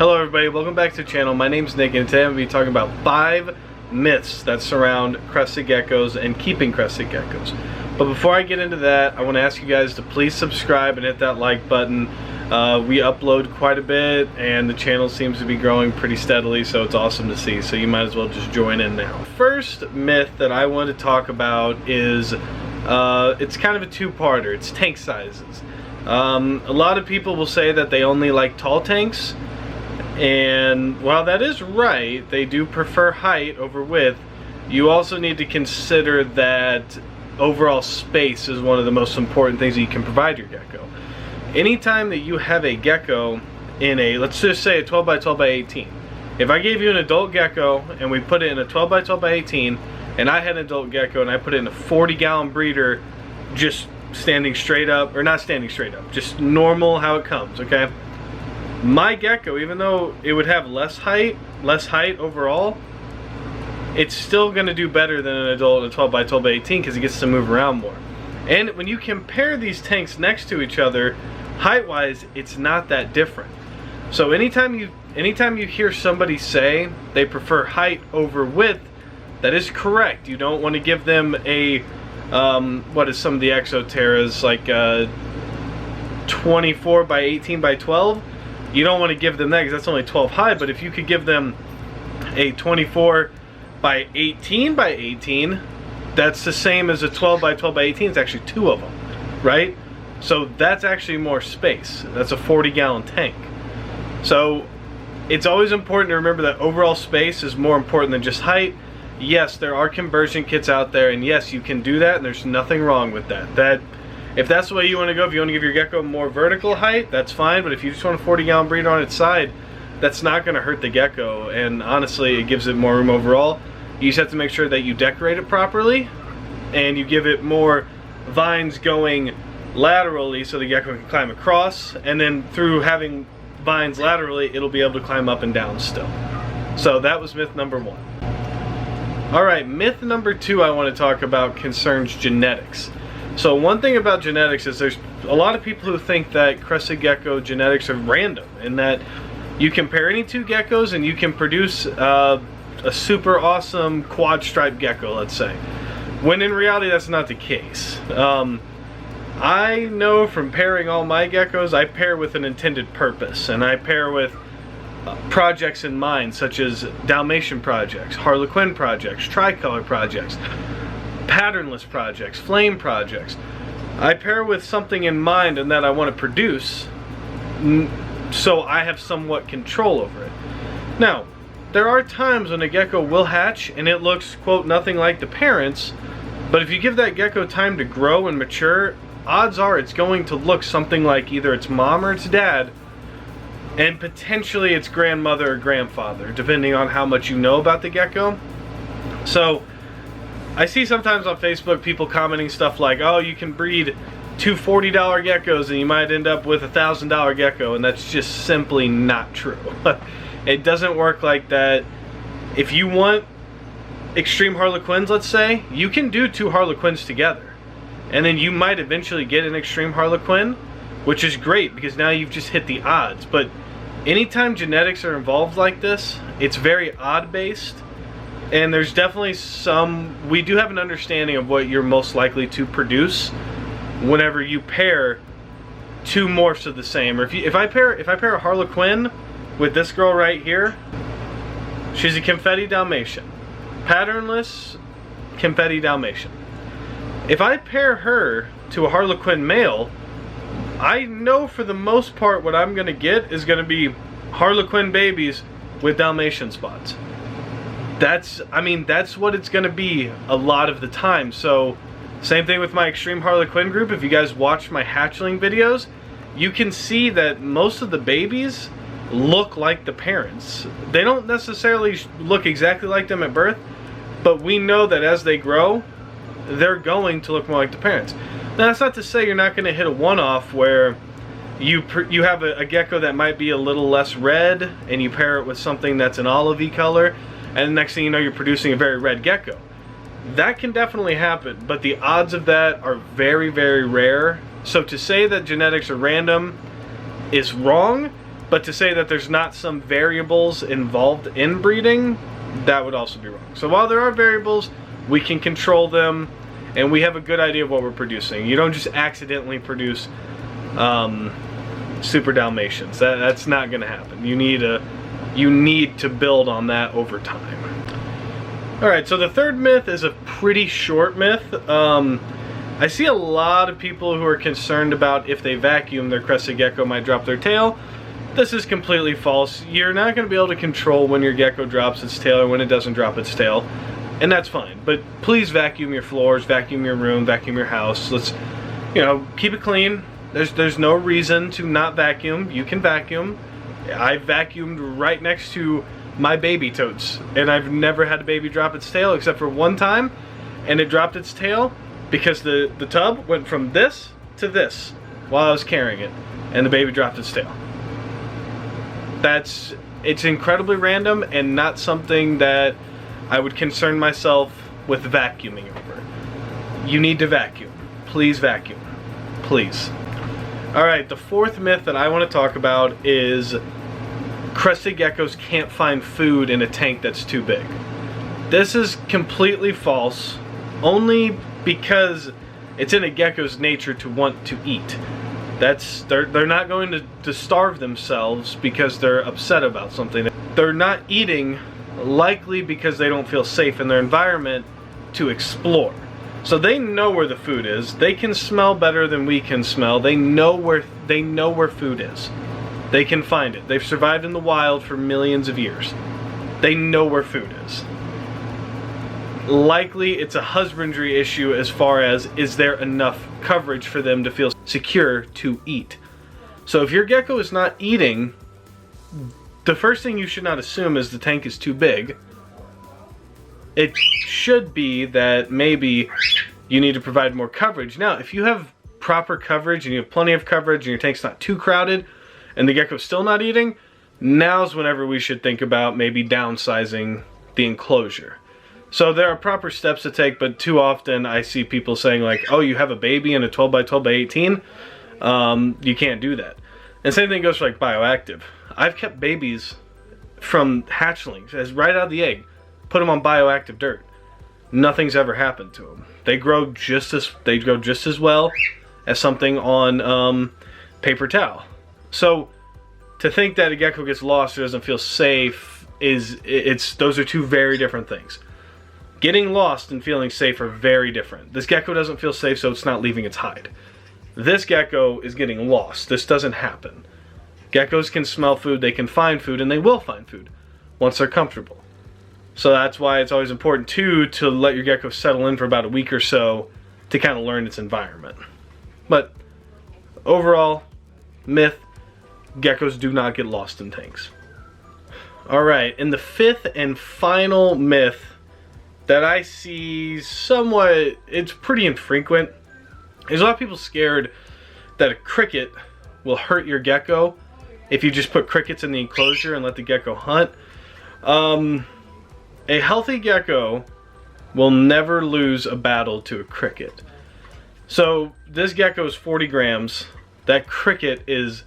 Hello everybody, welcome back to the channel. My name's Nick and today I'm going to be talking about 5 myths that surround crested geckos and keeping crested geckos. But before I get into that, I want to ask you guys to please subscribe and hit that like button. We upload quite a bit and the channel seems to be growing pretty steadily, so it's awesome to see, so you might as well just join in now. First myth that I want to talk about is it's kind of a two-parter. It's tank sizes. A lot of people will say that they only like tall tanks, and while that is right, they do prefer height over width. You also need to consider that overall space is one of the most important things that you can provide your gecko. Anytime that you have a gecko in a, let's just say a 12 by 12 by 18. If I gave you an adult gecko and we put it in a 12 by 12 by 18, and I had an adult gecko and I put it in a 40-gallon breeder, just standing straight up, or not standing straight up, just normal how it comes, okay? My gecko, even though it would have less height overall, it's still going to do better than an adult in a 12 by 12 by 18 because it gets to move around more. And when you compare these tanks next to each other, height-wise, it's not that different. So anytime you hear somebody say they prefer height over width, that is correct. You don't want to give them a what is some of the Exoterras, like 24 by 18 by 12. You don't want to give them that because that's only 12 high, but if you could give them a 24 by 18 by 18, that's the same as a 12 by 12 by 18. It's actually 2 of them, right? So that's actually more space. That's a 40-gallon tank. So it's always important to remember that overall space is more important than just height. Yes, there are conversion kits out there, and yes, you can do that, and there's nothing wrong with that. If that's the way you want to go, if you want to give your gecko more vertical height, that's fine, but if you just want a 40-gallon breeder on its side, that's not going to hurt the gecko, and honestly, it gives it more room overall. You just have to make sure that you decorate it properly, and you give it more vines going laterally so the gecko can climb across, and then through having vines laterally, it'll be able to climb up and down still. So that was myth number 1. Alright, myth number 2 I want to talk about concerns genetics. So one thing about genetics is there's a lot of people who think that crested gecko genetics are random, and that you compare any 2 geckos and you can produce a super awesome quad striped gecko, let's say, when in reality that's not the case. I know from pairing all my geckos, I pair with an intended purpose, and I pair with projects in mind, such as Dalmatian projects, Harlequin projects, tricolor projects, patternless projects, flame projects. I pair with something in mind and that I want to produce, so I have somewhat control over it. Now, there are times when a gecko will hatch and it looks, quote, nothing like the parents, but if you give that gecko time to grow and mature, odds are it's going to look something like either its mom or its dad, and potentially its grandmother or grandfather, depending on how much you know about the gecko. So I see sometimes on Facebook people commenting stuff like, oh, you can breed 2 $40 geckos and you might end up with a $1,000 gecko, and that's just simply not true. It doesn't work like that. If you want extreme Harlequins, let's say, you can do 2 Harlequins together, and then you might eventually get an extreme Harlequin, which is great because now you've just hit the odds. But anytime genetics are involved like this, it's very odd based. And there's definitely some, we do have an understanding of what you're most likely to produce whenever you pair 2 morphs of the same. Or if I pair a Harlequin with this girl right here, she's a confetti Dalmatian, patternless confetti Dalmatian. If I pair her to a Harlequin male, I know for the most part what I'm gonna get is gonna be Harlequin babies with Dalmatian spots. That's what it's gonna be a lot of the time. So same thing with my extreme Harlequin group. If you guys watch my hatchling videos, you can see that most of the babies look like the parents. They don't necessarily look exactly like them at birth, but we know that as they grow, they're going to look more like the parents. Now that's not to say you're not going to hit a one-off where you have a gecko that might be a little less red and you pair it with something that's an olivey color, and the next thing you know you're producing a very red gecko. That can definitely happen, but the odds of that are very, very rare. So to say that genetics are random is wrong, But to say that there's not some variables involved in breeding, that would also be wrong. So while there are variables, we can control them, and we have a good idea of what we're producing. You don't just accidentally produce Super Dalmatians. That's not going to happen. You need to build on that over time. Alright, so the third myth is a pretty short myth. I see a lot of people who are concerned about if they vacuum, their Crested Gecko might drop their tail. This is completely false. You're not going to be able to control when your gecko drops its tail or when it doesn't drop its tail, and that's fine. But please vacuum your floors, vacuum your room, vacuum your house. Let's, keep it clean. There's no reason to not vacuum. You can vacuum. I vacuumed right next to my baby totes, and I've never had a baby drop its tail except for one time, and it dropped its tail because the tub went from this to this while I was carrying it, and the baby dropped its tail. It's incredibly random and not something that I would concern myself with vacuuming over. You need to vacuum. Please vacuum. Please. Alright, the fourth myth that I want to talk about is Crested geckos can't find food in a tank that's too big. This is completely false, only because it's in a gecko's nature to want to eat. They're not going to starve themselves because they're upset about something. They're not eating likely because they don't feel safe in their environment to explore. So they know where the food is. They can smell better than we can smell. They know where food is. They can find it. They've survived in the wild for millions of years. They know where food is. Likely it's a husbandry issue as far as, is there enough coverage for them to feel secure to eat? So if your gecko is not eating, the first thing you should not assume is the tank is too big. It should be that maybe you need to provide more coverage. Now, if you have proper coverage and you have plenty of coverage and your tank's not too crowded and the gecko's still not eating, now's whenever we should think about maybe downsizing the enclosure. So there are proper steps to take, but too often I see people saying like, oh, you have a baby in a 12 by 12 by 18? You can't do that. And same thing goes for like bioactive. I've kept babies from hatchlings as right out of the egg, put them on bioactive dirt. Nothing's ever happened to them. They grow just as well as something on paper towel. So to think that a gecko gets lost or doesn't feel safe those are two very different things. Getting lost and feeling safe are very different. This gecko doesn't feel safe, so it's not leaving its hide. This gecko is getting lost. This doesn't happen. Geckos can smell food, they can find food, and they will find food once they're comfortable. So that's why it's always important too to let your gecko settle in for about a week or so to kind of learn its environment. But overall, myth, geckos do not get lost in tanks. Alright, and the fifth and final myth that I see somewhat, it's pretty infrequent. There's a lot of people scared that a cricket will hurt your gecko if you just put crickets in the enclosure and let the gecko hunt. A healthy gecko will never lose a battle to a cricket. So this gecko is 40 grams. That cricket is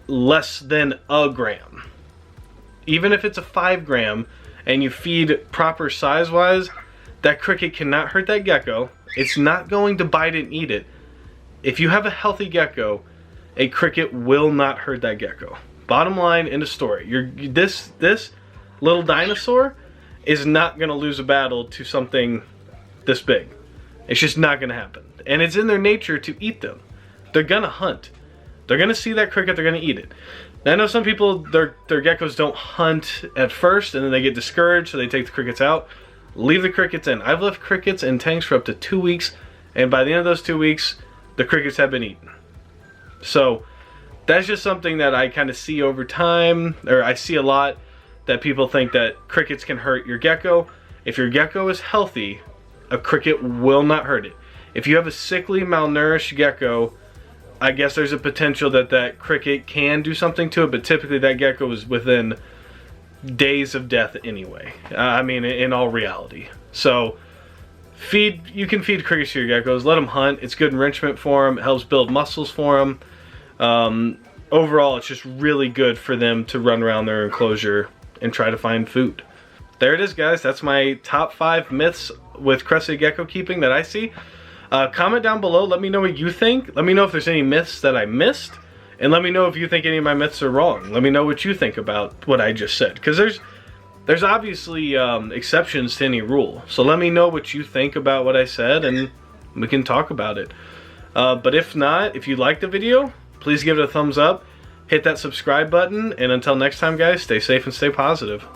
less than a gram. Even if it's a 5 gram and you feed proper size-wise, that cricket cannot hurt that gecko. It's not going to bite and eat it. If you have a healthy gecko, a cricket will not hurt that gecko. Bottom line, end of story. This little dinosaur is not going to lose a battle to something this big. It's just not going to happen. And it's in their nature to eat them. They're going to hunt. They're going to see that cricket, they're going to eat it. Now, I know some people, their geckos don't hunt at first and then they get discouraged, so they take the crickets out. Leave the crickets in. I've left crickets in tanks for up to 2 weeks, and by the end of those 2 weeks, the crickets have been eaten. So that's just something that I kind of see over time, or I see a lot, that people think that crickets can hurt your gecko. If your gecko is healthy, a cricket will not hurt it. If you have a sickly, malnourished gecko, I guess there's a potential that cricket can do something to it, but typically that gecko is within days of death anyway. I mean, in all reality. So you can feed crickets to your geckos. Let them hunt. It's good enrichment for them. It helps build muscles for them. overall, it's just really good for them to run around their enclosure and try to find food. There it is, guys. That's my top 5 myths with crested gecko keeping that I see. Comment down below. Let me know what you think. Let me know if there's any myths that I missed. And let me know if you think any of my myths are wrong. Let me know what you think about what I just said. Because there's obviously exceptions to any rule. So let me know what you think about what I said and we can talk about it. But if not, if you liked the video, please give it a thumbs up. Hit that subscribe button. And until next time, guys, stay safe and stay positive.